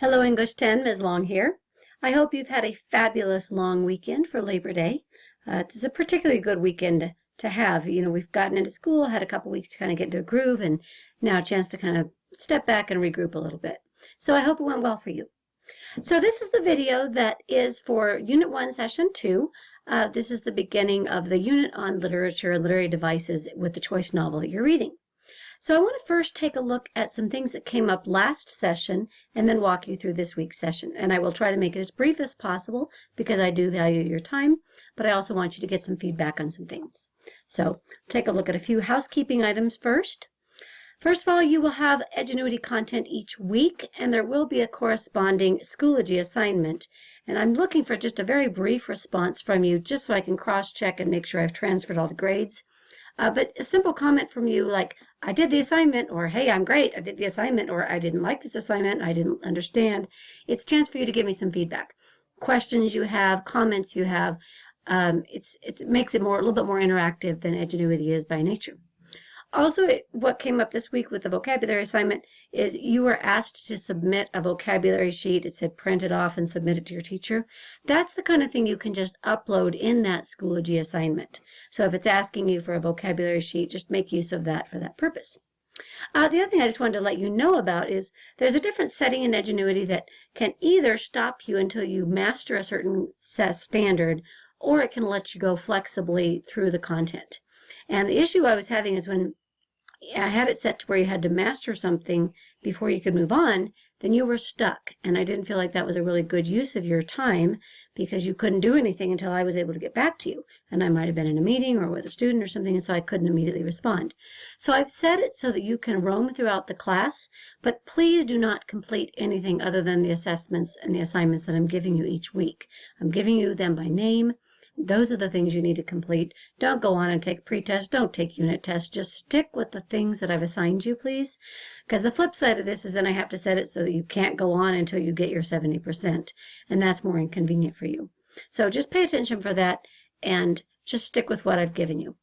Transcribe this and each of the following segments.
Hello, English 10, Ms. Long here. I hope you've had a fabulous long weekend for Labor Day. This is a particularly good weekend to have. We've gotten into school, had a couple weeks to kind of get into a groove, and now a chance to kind of step back and regroup a little bit. So I hope it went well for you. So this is the video that is for Unit 1, Session 2. This is the beginning of the unit on literature and literary devices with the choice novel that you're reading. So I want to first take a look at some things that came up last session and then walk you through this week's session. And I will try to make it as brief as possible because I do value your time, but I also want you to get some feedback on some things. So take a look at a few housekeeping items first. First of all, you will have Edgenuity content each week, and there will be a corresponding Schoology assignment. And I'm looking for just a very brief response from you just so I can cross-check and make sure I've transferred all the grades. But a simple comment from you like, I did the assignment, or hey, I'm great, I did the assignment, or I didn't like this assignment, I didn't understand. It's a chance for you to give me some feedback. Questions you have, comments you have, it makes it a little bit more interactive than Edgenuity is by nature. Also, what came up this week with the vocabulary assignment is you were asked to submit a vocabulary sheet. It said print it off and submit it to your teacher. That's the kind of thing you can just upload in that Schoology assignment. So if it's asking you for a vocabulary sheet, just make use of that for that purpose. The other thing I just wanted to let you know about is there's a different setting in Edgenuity that can either stop you until you master a certain standard, or it can let you go flexibly through the content. And the issue I was having is when I had it set to where you had to master something before you could move on, then you were stuck. And I didn't feel like that was a really good use of your time because you couldn't do anything until I was able to get back to you. And I might have been in a meeting or with a student or something, and so I couldn't immediately respond. So I've set it so that you can roam throughout the class, but please do not complete anything other than the assessments and the assignments that I'm giving you each week. I'm giving you them by name. Those are the things you need to complete. Don't go on and take pre-tests. Don't take unit tests. Just stick with the things that I've assigned you, please. Because the flip side of this is then I have to set it so that you can't go on until you get your 70%. And that's more inconvenient for you. So just pay attention for that and just stick with what I've given you.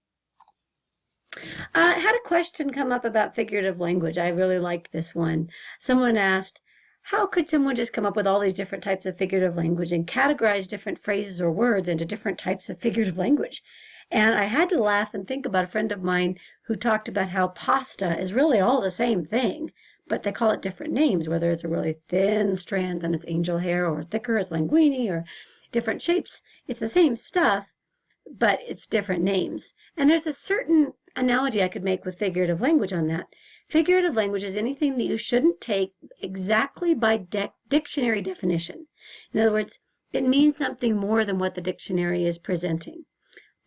I had a question come up about figurative language. I really liked this one. Someone asked, how could someone just come up with all these different types of figurative language and categorize different phrases or words into different types of figurative language? And I had to laugh and think about a friend of mine who talked about how pasta is really all the same thing, but they call it different names, whether it's a really thin strand, then it's angel hair, or thicker, it's linguine, or different shapes. It's the same stuff, but it's different names. And there's a certain analogy I could make with figurative language on that. Figurative language is anything that you shouldn't take exactly by dictionary definition. In other words, it means something more than what the dictionary is presenting.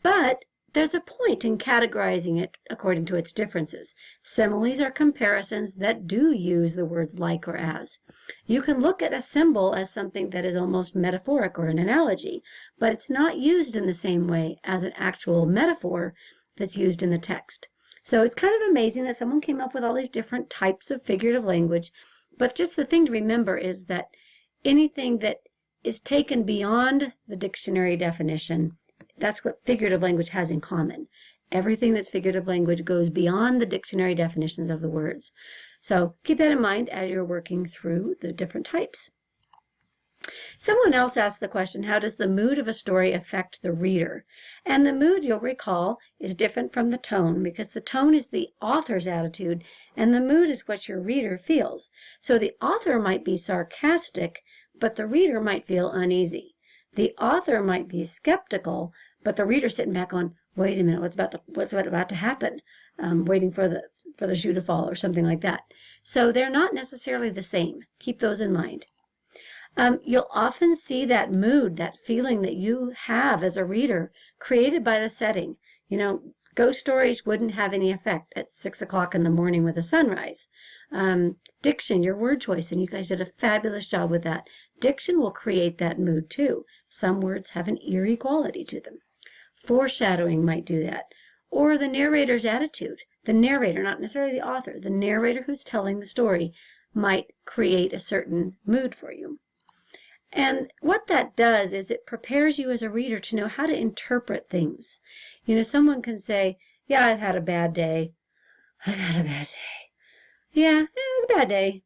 But there's a point in categorizing it according to its differences. Similes are comparisons that do use the words like or as. You can look at a symbol as something that is almost metaphoric or an analogy, but it's not used in the same way as an actual metaphor that's used in the text. So it's kind of amazing that someone came up with all these different types of figurative language, but just the thing to remember is that anything that is taken beyond the dictionary definition, that's what figurative language has in common. Everything that's figurative language goes beyond the dictionary definitions of the words. So keep that in mind as you're working through the different types. Someone else asked the question, how does the mood of a story affect the reader? And the mood, you'll recall, is different from the tone because the tone is the author's attitude and the mood is what your reader feels. So the author might be sarcastic, but the reader might feel uneasy. The author might be skeptical, but the reader sitting back on, wait a minute, what's about to happen? Waiting for the shoe to fall or something like that. So they're not necessarily the same. Keep those in mind. You'll often see that mood, that feeling that you have as a reader created by the setting. Ghost stories wouldn't have any effect at 6 o'clock in the morning with a sunrise. Diction, your word choice, and you guys did a fabulous job with that. Diction will create that mood too. Some words have an eerie quality to them. Foreshadowing might do that. Or the narrator's attitude. The narrator, not necessarily the author, the narrator who's telling the story might create a certain mood for you. And what that does is it prepares you as a reader to know how to interpret things. Someone can say, yeah, I've had a bad day. I've had a bad day. Yeah, it was a bad day.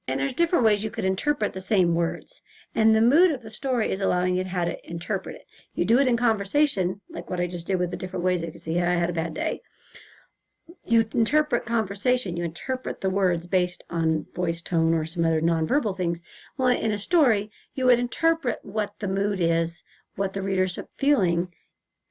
And there's different ways you could interpret the same words. And the mood of the story is allowing you how to interpret it. You do it in conversation, like what I just did with the different ways. You can see, yeah, I had a bad day. You interpret conversation. You interpret the words based on voice tone or some other nonverbal things. Well, in a story, you would interpret what the mood is, what the reader's feeling,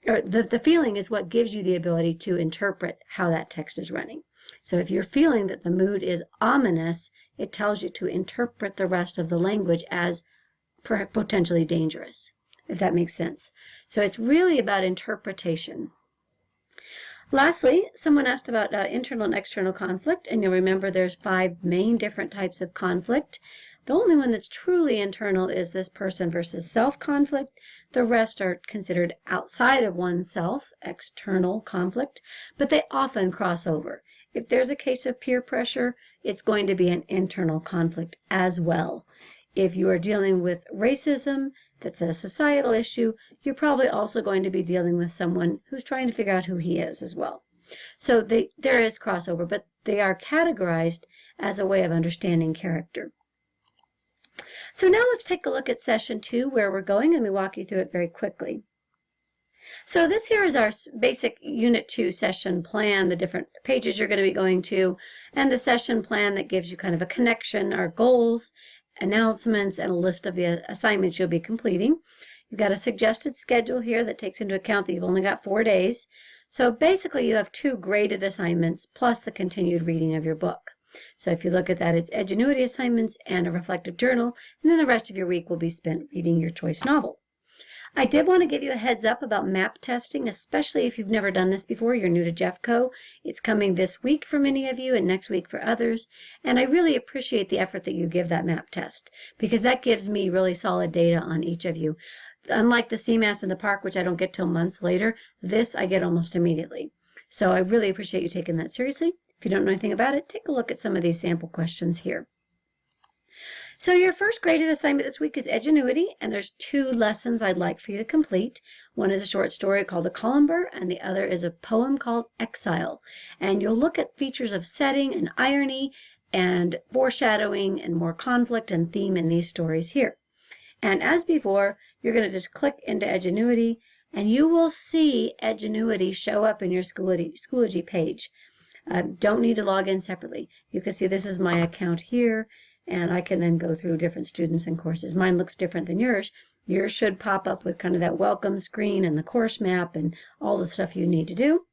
or the feeling is what gives you the ability to interpret how that text is running. So if you're feeling that the mood is ominous, it tells you to interpret the rest of the language as potentially dangerous, if that makes sense. So it's really about interpretation. Lastly, someone asked about internal and external conflict, and you'll remember there's 5 main different types of conflict. The only one that's truly internal is this person versus self conflict. The rest are considered outside of oneself, external conflict, but they often cross over. If there's a case of peer pressure, it's going to be an internal conflict as well. If you are dealing with racism, that's a societal issue, you're probably also going to be dealing with someone who's trying to figure out who he is as well. So there is crossover, but they are categorized as a way of understanding character. So now let's take a look at session 2, where we're going, and we walk you through it very quickly. So this here is our basic Unit 2 session plan, the different pages you're going to be going to, and the session plan that gives you kind of a connection, our goals, announcements, and a list of the assignments you'll be completing. You've got a suggested schedule here that takes into account that you've only got 4 days. So basically you have 2 graded assignments plus the continued reading of your book. So if you look at that, it's Edgenuity assignments and a reflective journal, and then the rest of your week will be spent reading your choice novel. I did want to give you a heads up about map testing, especially if you've never done this before, you're new to Jeffco. It's coming this week for many of you and next week for others, and I really appreciate the effort that you give that map test, because that gives me really solid data on each of you. Unlike the CMAS in the park, which I don't get till months later, this I get almost immediately. So I really appreciate you taking that seriously. If you don't know anything about it, take a look at some of these sample questions here. So your first graded assignment this week is Edgenuity, and there's 2 lessons I'd like for you to complete. One is a short story called A Columber, and the other is a poem called Exile. And you'll look at features of setting and irony and foreshadowing and more conflict and theme in these stories here. And as before, you're going to just click into Edgenuity, and you will see Edgenuity show up in your Schoology page. Don't need to log in separately. You can see this is my account here, and I can then go through different students and courses. Mine looks different than yours. Yours should pop up with kind of that welcome screen and the course map and all the stuff you need to do.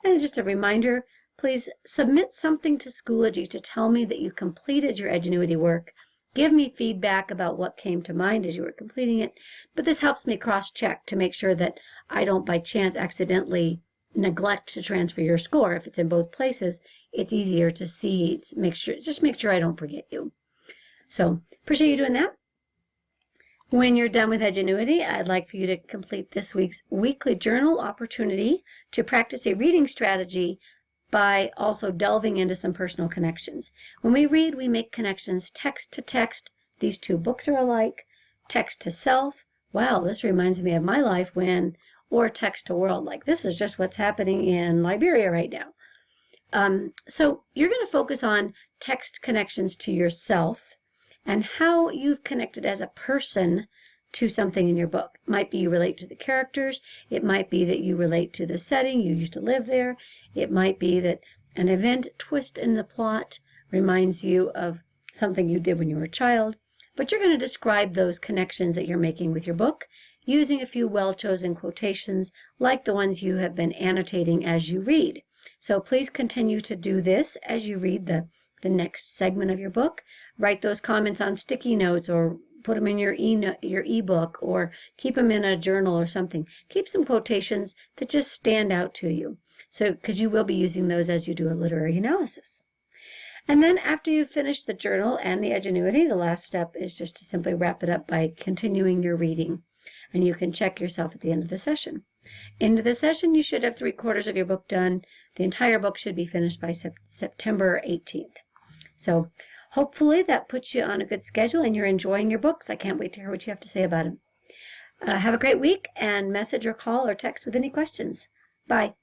And just a reminder, please submit something to Schoology to tell me that you completed your Edgenuity work. Give me feedback about what came to mind as you were completing it. But this helps me cross-check to make sure that I don't by chance accidentally neglect to transfer your score. If it's in both places, it's easier to see. Just make sure I don't forget you. So, appreciate you doing that. When you're done with Edgenuity, I'd like for you to complete this week's weekly journal opportunity to practice a reading strategy by also delving into some personal connections. When we read, we make connections text to text. These 2 books are alike. Text to self. Wow, this reminds me of my life when, or text to world, like this is just what's happening in Liberia right now. So you're going to focus on text connections to yourself and how you've connected as a person to something in your book. It might be you relate to the characters. It might be that you relate to the setting. You used to live there. It might be that an event twist in the plot reminds you of something you did when you were a child. But you're going to describe those connections that you're making with your book using a few well-chosen quotations like the ones you have been annotating as you read. So please continue to do this as you read the next segment of your book. Write those comments on sticky notes or put them in your ebook or keep them in a journal or something. Keep some quotations that just stand out to you. So, because you will be using those as you do a literary analysis. And then after you've finished the journal and the Edgenuity, the last step is just to simply wrap it up by continuing your reading. And you can check yourself at the end of the session. Into the session, you should have 3/4 of your book done. The entire book should be finished by September 18th. So hopefully that puts you on a good schedule and you're enjoying your books. I can't wait to hear what you have to say about them. Have a great week, and message or call or text with any questions. Bye.